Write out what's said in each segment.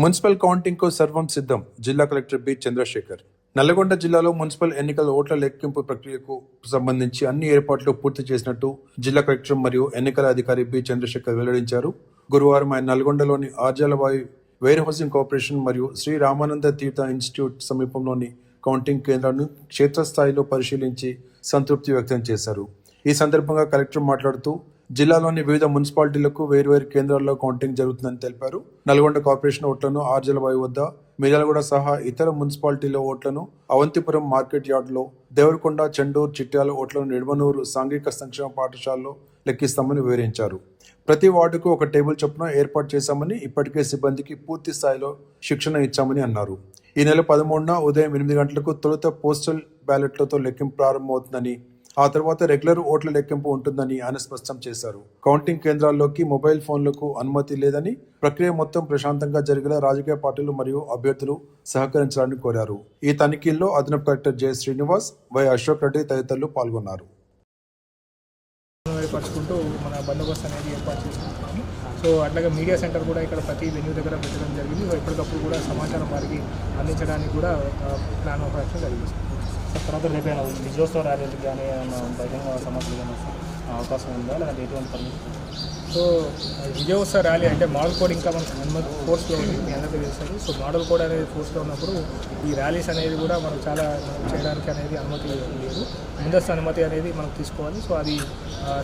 Municipal కౌంటింగ్కు సర్వం సిద్ధం. జిల్లా కలెక్టర్ బి చంద్రశేఖర్. నల్లగొండ జిల్లాలో మున్సిపల్ ఎన్నికల ఓట్ల లెక్కింపు ప్రక్రియకు సంబంధించి అన్ని ఏర్పాట్లు పూర్తి చేసినట్టు జిల్లా కలెక్టర్ మరియు ఎన్నికల అధికారి బి చంద్రశేఖర్ వెల్లడించారు. గురువారం ఆయన నల్గొండలోని ఆర్జాలబాయి వేర్ హౌసింగ్ కార్పొరేషన్ మరియు శ్రీ రామానంద తీర్థ ఇన్స్టిట్యూట్ సమీపంలోని కౌంటింగ్ కేంద్రాలను క్షేత్రస్థాయిలో పరిశీలించి సంతృప్తి వ్యక్తం చేశారు. ఈ సందర్భంగా కలెక్టర్ మాట్లాడుతూ జిల్లాలోని వివిధ మున్సిపాలిటీలకు వేర్వేరు కేంద్రాల్లో కౌంటింగ్ జరుగుతుందని తెలిపారు. నల్గొండ కార్పొరేషన్ ఓట్లను ఆర్జలబాయి వద్ద, మిర్యాలగూడ సహా ఇతర మున్సిపాలిటీల ఓట్లను అవంతిపురం మార్కెట్ యార్డులో, దేవరకొండ, చెండూరు, చిట్యాల ఓట్లను నిడమనూరు సాంఘిక సంక్షేమ పాఠశాలలో లెక్కిస్తామని వివరించారు. ప్రతి వార్డుకు ఒక టేబుల్ చొప్పున ఏర్పాటు చేశామని, ఇప్పటికే సిబ్బందికి పూర్తి స్థాయిలో శిక్షణ ఇచ్చామని అన్నారు. ఈ నెల 13న ఉదయం 8 గంటలకు తొలుత పోస్టల్ బ్యాలెట్లతో లెక్కింపు ప్రారంభమవుతుందని, ఆ తర్వాత రెగ్యులర్ ఓట్ల లెక్కింపు ఉంటుందని ఆయన స్పష్టం చేశారు. కౌంటింగ్ కేంద్రాల్లోకి మొబైల్ ఫోన్లకు అనుమతి లేదని, ప్రక్రియ మొత్తం ప్రశాంతంగా జరిగేలా రాజకీయ పార్టీలు మరియు అభ్యర్థులు సహకరించాలని కోరారు. ఈ తనిఖీల్లో అదనపు collector J Srinivas, Y Ashok Reddy తదితరులు పాల్గొన్నారు. ఏర్పరచుకుంటూ మన బందోబస్తు అనేది ఏర్పాటు చేసుకుంటున్నాము. సో అట్లాగే మీడియా సెంటర్ కూడా ఇక్కడ ప్రతి వెన్యూ దగ్గర పెట్టడం జరిగింది. ఎప్పటికప్పుడు కూడా సమాచారం వారికి అందించడానికి కూడా ప్లాన్ ఆఫ్ యాక్షన్ జరిగింది. తర్వాత రేపైనా విజయోత్సవ ర్యాలీలకు కానీ బహిరంగ సమస్యలు కానీ అవకాశం ఉందా, లేదంటే ఎటువంటి పర్మిషన్? సో విజయోత్సవ ర్యాలీ అంటే మోడల్ కోడ్ ఇంకా మనకు అనుమతి ఫోర్స్లో ఉంది, మీ అందరికీ చేస్తారు. సో మోడల్ కోడ్ అనేది ఫోర్స్లో ఉన్నప్పుడు ఈ ర్యాలీస్ అనేది కూడా మనకు చాలా చేయడానికి అనేది అనుమతి లేదు. ముందస్తు అనుమతి అనేది మనం తీసుకోవాలి. సో అది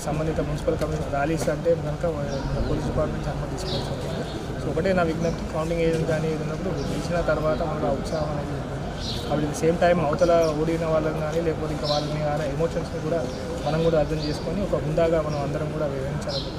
సంబంధిత మున్సిపల్ కమిషన్ ర్యాలీస్ అంటే కనుక మన పోలీస్ డిపార్ట్మెంట్ నుంచి అనుమతి తీసుకోవాల్సి ఉంటుంది. సో ఒకటే నా విజ్ఞప్తి, కౌంటింగ్ ఏజెంట్ కానీ ఇది ఉన్నప్పుడు గెలిచిన తర్వాత మనకు ఆ ఉత్సాహం అనేది ఉంటుంది. కాబట్టి ది సేమ్ టైం అవతల ఓడిన వాళ్ళని కానీ లేకపోతే ఇంకా వాళ్ళని ఎమోషన్స్ని కూడా మనం కూడా అర్థం చేసుకొని ఒక హుందాగా మనం అందరం కూడా వివరించాలని